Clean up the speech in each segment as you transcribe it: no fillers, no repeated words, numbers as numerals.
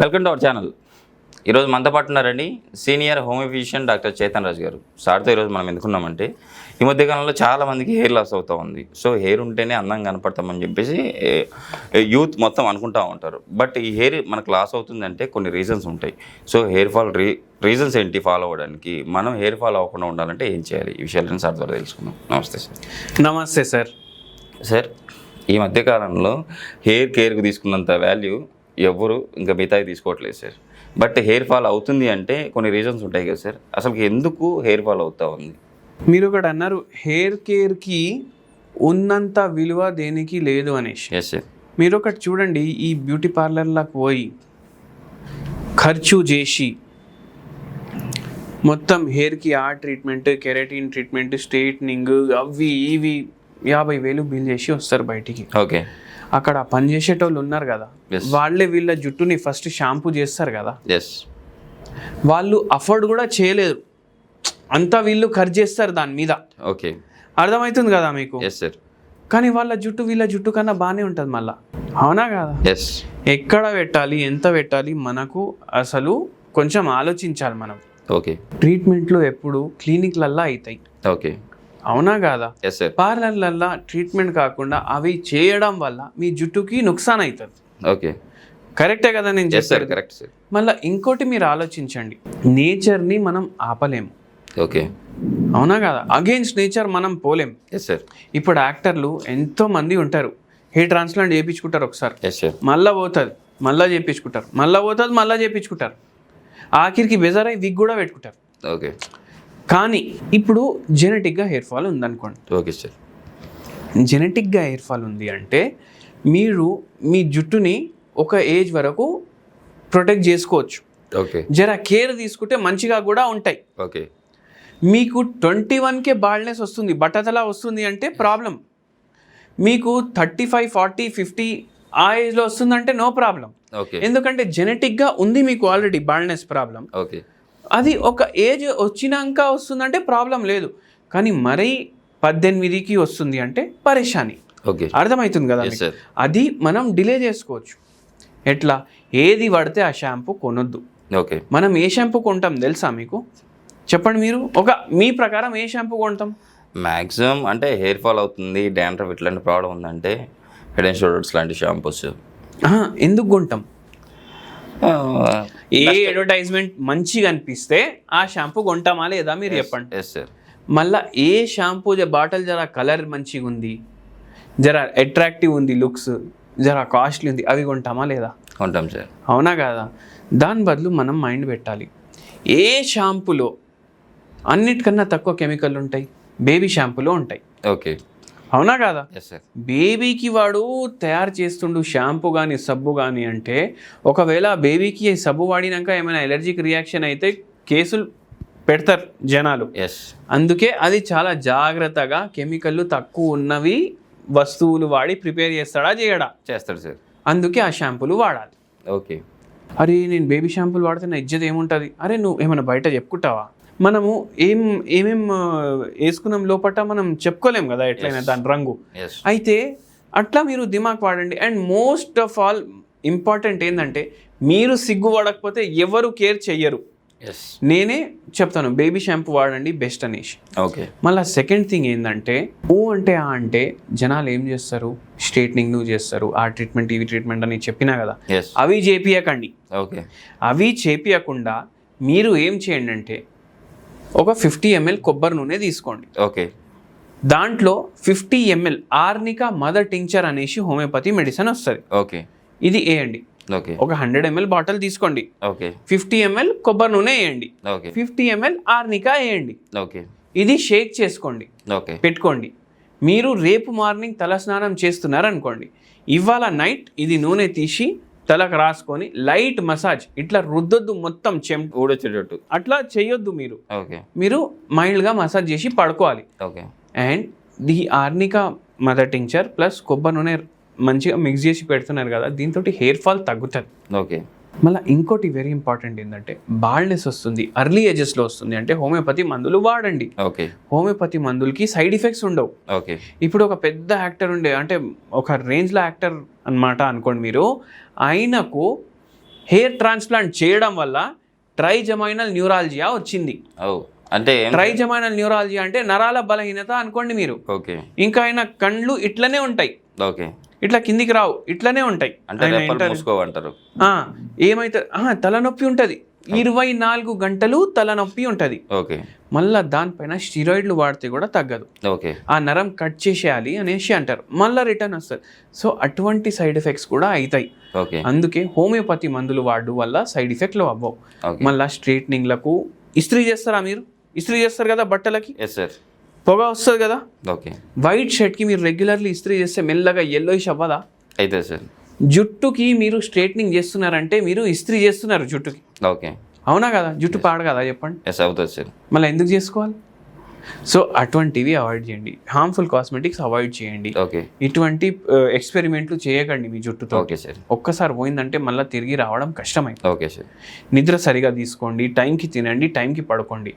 Welcome to our channel. ఈరోజు మనతో పాటు ఉన్నారండి senior home physician doctor Chetan Raj గారు. సార్తో ఈరోజు మనం ఎందుకున్నామంటే ఈ మధ్యకాలంలో చాలామందికి హెయిర్ లాస్ అవుతూ ఉంది. సో హెయిర్ ఉంటేనే అందంగా కనపడతామని చెప్పేసి యూత్ మొత్తం అనుకుంటూ ఉంటారు. బట్ ఈ హెయిర్ మనకు లాస్ అవుతుందంటే కొన్ని రీజన్స్ ఉంటాయి. సో హెయిర్ ఫాల్ రీజన్స్ ఏంటి ఫాలో అవ్వడానికి, మనం హెయిర్ ఫాల్ అవ్వకుండా ఉండాలంటే ఏం చేయాలి, ఈ విషయాలను సార్ ద్వారా తెలుసుకుందాం. నమస్తే సార్. నమస్తే సార్. సార్, ఈ మధ్యకాలంలో హెయిర్ కేర్కి తీసుకున్నంత వాల్యూ ఎవరు ఇంకా మిగతాయి తీసుకోవట్లేదు సార్. బట్ హెయిర్ ఫాల్ అవుతుంది అంటే కొన్ని రీజన్స్ ఉంటాయి కదా సార్, అసలు ఎందుకు హెయిర్ ఫాల్ అవుతూ ఉంది? మీరు ఒకటి అన్నారు, హెయిర్ కేర్కి ఉన్నంత విలువ దేనికి లేదు అనేసి. Yes sir. మీరు ఒకటి చూడండి, ఈ బ్యూటీ పార్లర్లకు పోయి ఖర్చు చేసి మొత్తం హెయిర్కి ఆ ట్రీట్మెంట్, కెరటిన్ ట్రీట్మెంట్, స్ట్రైట్నింగ్, అవి ఇవి 50,000 బిల్ చేసి వస్తారు బయటికి. ఓకే. అక్కడ పని చేసేటోళ్ళు ఉన్నారు కదా, వాళ్ళే వీళ్ళ జుట్టుని ఫస్ట్ షాంపూ చేస్తారు కదా, ఎస్, వాళ్ళు అఫోర్డ్ కూడా చేయలేరు, అంతా వీళ్ళు ఖర్చు చేస్తారు దాని మీద. ఓకే, అర్థమవుతుంది కదా మీకు? Yes sir. కానీ వాళ్ళ జుట్టు వీళ్ళ జుట్టు కన్నా బాగానే ఉంటుంది మళ్ళా, అవునా కదా? ఎస్. ఎక్కడ పెట్టాలి, ఎంత పెట్టాలి, మనకు అసలు కొంచెం ఆలోచించాలి మనం. ఓకే. ట్రీట్మెంట్లు ఎప్పుడు క్లినిక్లల్లా అవుతాయి, ఓకే, అవునా కాదా? Yes sir. పార్లర్లల్లా ట్రీట్మెంట్ కాకుండా అవి చేయడం వల్ల మీ జుట్టుకి నుక్సాన్ అవుతుంది. ఓకే, కరెక్టే కదా నేను చెప్పాను? Correct sir. మళ్ళీ ఇంకోటి మీరు ఆలోచించండి, నేచర్ని మనం ఆపలేము, ఓకే, అవునా కదా? అగెయిన్స్ట్ నేచర్ మనం పోలేం. Yes sir. ఇప్పుడు యాక్టర్లు ఎంతో మంది ఉంటారు, హెయిర్ ట్రాన్స్ప్లాంట్ చేయించుకుంటారు ఒకసారి, ఎస్ సార్, మళ్ళీ పోతుంది, మళ్ళీ చేయించుకుంటారు, మళ్ళీ పోతుంది, మళ్ళీ చేయించుకుంటారు, ఆఖరికి బెజరై విగ్ కూడా పెట్టుకుంటారు. ఓకే. కానీ ఇప్పుడు జెనెటిక్గా హెయిర్ ఫాల్ ఉందనుకోండి. Okay sir. జెనెటిక్గా హెయిర్ ఫాల్ ఉంది అంటే మీరు మీ జుట్టుని ఒక ఏజ్ వరకు ప్రొటెక్ట్ చేసుకోవచ్చు. ఓకే. జర కేర్ తీసుకుంటే మంచిగా కూడా ఉంటాయి. ఓకే. మీకు 21కే బాల్డ్నెస్ వస్తుంది, బట్టతలా వస్తుంది అంటే ప్రాబ్లం. మీకు 35, 40, 50 ఆ ఏజ్లో వస్తుందంటే నో ప్రాబ్లం. ఓకే. ఎందుకంటే జెనెటిక్గా ఉంది మీకు ఆల్రెడీ బాల్డ్నెస్ ప్రాబ్లం. ఓకే. అది ఒక ఏజ్ వచ్చినాక వస్తుందంటే ప్రాబ్లం లేదు. కానీ మరీ 18కి వస్తుంది అంటే పరేషాని. ఓకే, అర్థమవుతుంది కదా? అది మనం డిలే చేసుకోవచ్చు. ఎట్లా? ఏది పడితే ఆ షాంపూ కొనొద్దు. ఓకే. మనం ఏ షాంపూ కొంటాం తెలుసా మీకు? చెప్పండి మీరు, మీ ప్రకారం ఏ షాంపూ కొంటాం? మ్యాక్సిమం అంటే హెయిర్ ఫాల్ అవుతుంది, డాండ్రఫ్ ఇట్లాంటి ప్రాబ్లం ఉందంటే హెడ్ అండ్ షోల్డర్స్ లాంటి షాంపూస్. ఎందుకు కొంటాం? ఏ అడ్వర్టైజ్మెంట్ మంచిగా అనిపిస్తే ఆ షాంపూ కొంటామా లేదా మీరు చెప్పండి. Yes sir. మళ్ళీ ఏ షాంపూ బాటిల్ జర కలర్ మంచిగా ఉంది, జర అట్రాక్టివ్ ఉంది, లుక్స్ జర కాస్ట్లీ ఉంది, అవి కొంటామా లేదా? కొంటాం సార్, అవునా కాదా? దాని బదులు మనం మైండ్ పెట్టాలి, ఏ షాంపూలో అన్నిటికన్నా తక్కువ కెమికల్ ఉంటాయి? బేబీ షాంపూలో ఉంటాయి. ఓకే, అవునా కాదా? Yes sir. బేబీకి వాడు తయారు చేస్తుండు షాంపూ కానీ సబ్బు కానీ అంటే, ఒకవేళ బేబీకి సబ్బు వాడినాక ఏమైనా ఎలర్జిక్ రియాక్షన్ అయితే కేసులు పెడతారు జనాలు. ఎస్. అందుకే అది చాలా జాగ్రత్తగా కెమికల్ తక్కువ ఉన్నవి వస్తువులు వాడి ప్రిపేర్ చేయడా? చేస్తాడు సార్. అందుకే ఆ షాంపూలు వాడాలి. ఓకే. అరే నేను బేబీ షాంపూలు వాడితే నా ఇజ్జత్ ఏముంటుంది? అరే నువ్వు ఏమైనా బయట చెప్పుకుంటావా? మనము ఏమేం వేసుకున్నాం లోపల మనం చెప్పుకోలేం కదా ఎట్లయినా దాని రంగు. అయితే అట్లా మీరు దిమాగ్ వాడండి. And most of all important ఏంటంటే, మీరు సిగ్గు వాడకపోతే ఎవరు కేర్ చెయ్యరు. నేనే చెప్తాను బేబీ షాంపూ వాడండి బెస్ట్ అనేసి. ఓకే. మళ్ళీ సెకండ్ థింగ్ ఏంటంటే, అంటే జనాలు ఏం చేస్తారు, స్ట్రైట్నింగ్ చేస్తారు, ఆ ట్రీట్మెంట్ ఈ ట్రీట్మెంట్ అని చెప్పినా కదా, అవి చేపియకండి. ఓకే. అవి చేపియకుండా మీరు ఏం చేయండి అంటే, ఒక 50 ml కొబ్బరి నూనె తీసుకోండి. ఓకే. దాంట్లో 50 ml ఆర్నికా మదర్ టింక్చర్ అనేసి హోమియోపతి మెడిసిన్ వస్తుంది. ఓకే. ఇది వేయండి. ఓకే. ఒక 100 ml బాటిల్ తీసుకోండి. ఓకే. 50 ml కొబ్బరి నూనె వేయండి. ఓకే. 50 ml ఆర్నికా వేయండి. ఓకే. ఇది షేక్ చేసుకోండి. ఓకే. పెట్టుకోండి. మీరు రేపు మార్నింగ్ తలస్నానం చేస్తున్నారనుకోండి, ఇవాళ నైట్ ఇది నూనె తీసి తలకు రాసుకొని లైట్ మసాజ్, ఇట్లా రుద్దొద్దు, మొత్తం ఊడొచ్చేటట్టు అట్లా చేయొద్దు. మీరు మైల్డ్గా మసాజ్ చేసి పడుకోవాలి. Okay. And the arnica mother tincture plus కొబ్బరి నూనె మంచిగా మిక్స్ చేసి పెడుతున్నారు కదా, దీంతో హెయిర్ ఫాల్ తగ్గుతుంది. ఓకే. మళ్ళీ ఇంకోటి వెరీ ఇంపార్టెంట్ ఏంటంటే, బాల్డ్నెస్ వస్తుంది, అర్లీ ఏజెస్లో వస్తుంది అంటే హోమియోపతి మందులు వాడండి. ఓకే. హోమియోపతి మందులకి సైడ్ ఎఫెక్ట్స్ ఉండవు. ఓకే. ఇప్పుడు ఒక పెద్ద యాక్టర్ ఉండే, అంటే ఒక రేంజ్లో యాక్టర్ అన్నమాట అనుకోండి మీరు, ఆయనకు హెయిర్ ట్రాన్స్ప్లాంట్ చేయడం వల్ల ట్రైజమైనల్ న్యూరాలజియా వచ్చింది. ఓ అంటే ట్రైజమైనల్ న్యూరాలజియా అంటే నరాల బలహీనత అనుకోండి మీరు. ఓకే. ఇంకా ఆయన కళ్ళు ఇట్లనే ఉంటాయి, ఓకే, ఇట్లా కిందికి రావు, ఇట్లనే ఉంటాయి. అంటే రెప్పలు మూసుకోవంటారు. ఏమైతే తలనొప్పి ఉంటుంది, 24 గంటలు తలనొప్పి ఉంటుంది. ఓకే. మళ్ళీ దానిపైన స్టిరాయిడ్లు వాడితే కూడా తగ్గదు. ఓకే. ఆ నరం కట్ చేసేయాలి అనేసి అంటారు, మళ్ళీ రిటర్న్ వస్తుంది. సో అటువంటి సైడ్ ఎఫెక్ట్స్ కూడా అవుతాయి. ఓకే. అందుకే హోమియోపతి మందులు వాడడం వల్ల సైడ్ ఎఫెక్ట్లు అవ్వవు. మళ్ళీ స్ట్రైట్నింగ్లకు ఇస్త్రీ చేస్తారా మీరు? ఇస్త్రీ చేస్తారు కదా బట్టలకి, ఎస్ సార్, పొగ వస్తుంది కదా. ఓకే. వైట్ షర్ట్కి మీరు రెగ్యులర్లీ ఇస్త్రీ చేస్తే మెల్లగా ఎల్లోయిష్ అవ్వదా? అయితే సార్ జుట్టుకి మీరు స్ట్రైట్నింగ్ చేస్తున్నారంటే మీరు ఇస్త్రీ చేస్తున్నారు జుట్టుకి. ఓకే. అవునా కదా? జుట్టు పాడు కదా చెప్పండి. ఎస్ అవుతుంది సార్. మళ్ళీ ఎందుకు చేసుకోవాలి? సో అటువంటివి అవాయిడ్ చేయండి, హార్మ్ఫుల్ కాస్మెటిక్స్ అవాయిడ్ చేయండి. ఓకే. ఇటువంటి ఎక్స్పెరిమెంట్లు చేయకండి మీ జుట్టుతో. Okay sir. ఒక్కసారి పోయిందంటే మళ్ళీ తిరిగి రావడం కష్టమైంది. Okay sir. నిద్ర సరిగా తీసుకోండి, టైంకి తినండి, టైంకి పడుకోండి.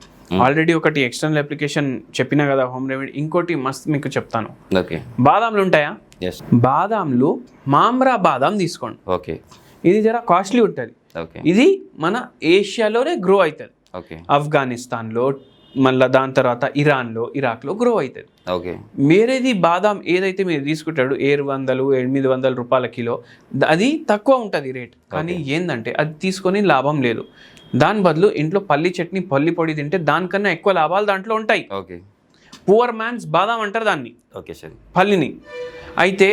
ఆల్రెడీ ఒకటి ఎక్స్టర్నల్ అప్లికేషన్ చెప్పినా కదా హోమ్ రెమెడీ, ఇంకోటి మస్త్ మీకు చెప్తాను. ఓకే. బాదాంలు ఉంటాయా? ఎస్. బాదాంలు మామ్రా బాదాం తీసుకోండి. ఓకే. ఇది జర కాస్ట్లీ ఉంటుంది. ఓకే. ఇది మన ఏషియాలోనే గ్రో అవుతుంది. ఓకే. ఆఫ్ఘనిస్తాన్లో, మళ్ళీ దాని తర్వాత ఇరాన్లో, ఇరాక్లో గ్రో అవుతుంది. ఓకే. వేరేది బాదాం ఏదైతే మీరు తీసుకుంటాడు 700-800 రూపాయల కిలో, అది తక్కువ ఉంటుంది రేట్. కానీ ఏంటంటే అది తీసుకొని లాభం లేదు. దాని బదులు ఇంట్లో పల్లి చట్నీ, పల్లి పొడి తింటే దానికన్నా ఎక్కువ లాభాలు దాంట్లో ఉంటాయి. ఓకే. పువర్ మ్యాన్స్ బాదాం అంటారు దాన్ని, ఓకే సార్, పల్లిని. అయితే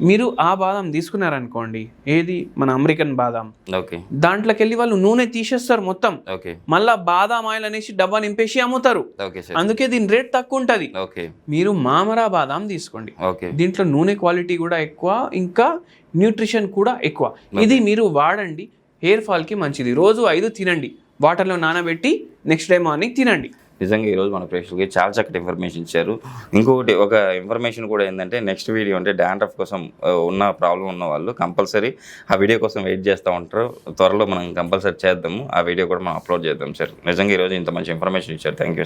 మీరు ఆ బాదాం తీసుకున్నారనుకోండి, ఏది మన అమెరికన్ బాదాం, ఓకే, దాంట్లోకి వెళ్ళి వాళ్ళు నూనె తీసేస్తారు మొత్తం. ఓకే. మళ్ళీ బాదాం ఆయిల్ అనేసి డబ్బా నింపేసి అమ్ముతారు. Okay sir. అందుకే దీని రేట్ తక్కువ ఉంటుంది. ఓకే. మీరు మామరా బాదాం తీసుకోండి. ఓకే. దీంట్లో నూనె క్వాలిటీ కూడా ఎక్కువ, ఇంకా న్యూట్రిషన్ కూడా ఎక్కువ. ఇది మీరు వాడండి, హెయిర్ ఫాల్కి మంచిది. రోజు 5 తినండి, వాటర్లో నానబెట్టి నెక్స్ట్ డే మార్నింగ్ తినండి. నిజంగా ఈరోజు మన ప్రేక్షకులకి చాలా చక్కటి ఇన్ఫర్మేషన్ ఇచ్చారు. ఇంకొకటి ఒక ఇన్ఫర్మేషన్ కూడా ఏంటంటే, నెక్స్ట్ వీడియో అంటే డాండ్రఫ్ కోసం ఉన్న ప్రాబ్లం ఉన్న వాళ్ళు కంపల్సరీ ఆ వీడియో కోసం వెయిట్ చేస్తూ ఉంటారు. త్వరలో మనం కంపల్సరీ చేద్దాము, ఆ వీడియో కూడా మనం అప్లోడ్ చేద్దాం సార్. నిజంగా ఈరోజు ఇంత మంచి ఇన్ఫర్మేషన్ ఇచ్చారు. Thank you.